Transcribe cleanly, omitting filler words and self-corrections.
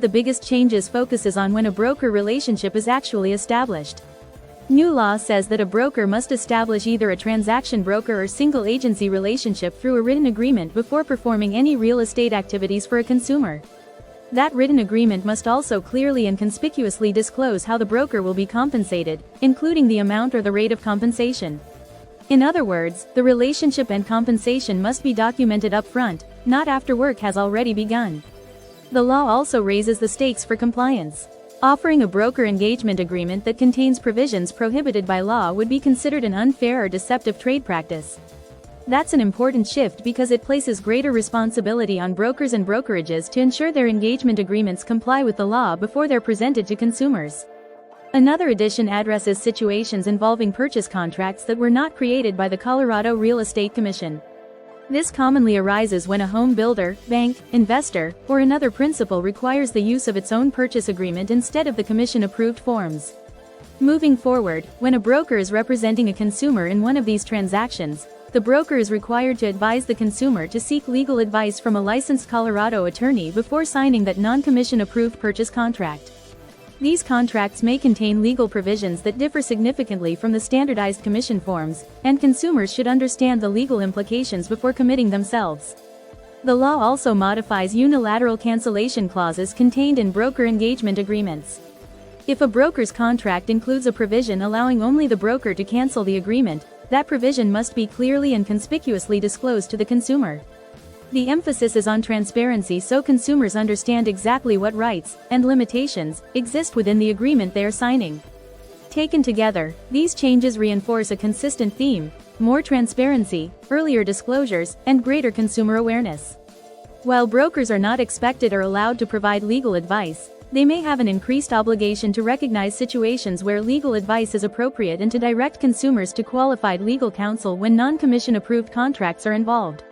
the biggest changes focuses on when a broker relationship is actually established. New law says that a broker must establish either a transaction broker or single agency relationship through a written agreement before performing any real estate activities for a consumer. That written agreement must also clearly and conspicuously disclose how the broker will be compensated, including the amount or the rate of compensation. In other words, the relationship and compensation must be documented upfront, not after work has already begun. The law also raises the stakes for compliance. Offering a broker engagement agreement that contains provisions prohibited by law would be considered an unfair or deceptive trade practice. That's an important shift because it places greater responsibility on brokers and brokerages to ensure their engagement agreements comply with the law before they're presented to consumers. Another addition addresses situations involving purchase contracts that were not created by the Colorado Real Estate Commission. This commonly arises when a home builder, bank, investor, or another principal requires the use of its own purchase agreement instead of the commission-approved forms. Moving forward, when a broker is representing a consumer in one of these transactions, the broker is required to advise the consumer to seek legal advice from a licensed Colorado attorney before signing that non-commission-approved purchase contract. These contracts may contain legal provisions that differ significantly from the standardized commission forms, and consumers should understand the legal implications before committing themselves. The law also modifies unilateral cancellation clauses contained in broker engagement agreements. If a broker's contract includes a provision allowing only the broker to cancel the agreement, that provision must be clearly and conspicuously disclosed to the consumer. The emphasis is on transparency so consumers understand exactly what rights and limitations exist within the agreement they are signing. Taken together, these changes reinforce a consistent theme: more transparency, earlier disclosures, and greater consumer awareness. While brokers are not expected or allowed to provide legal advice, they may have an increased obligation to recognize situations where legal advice is appropriate and to direct consumers to qualified legal counsel when non-commission approved contracts are involved.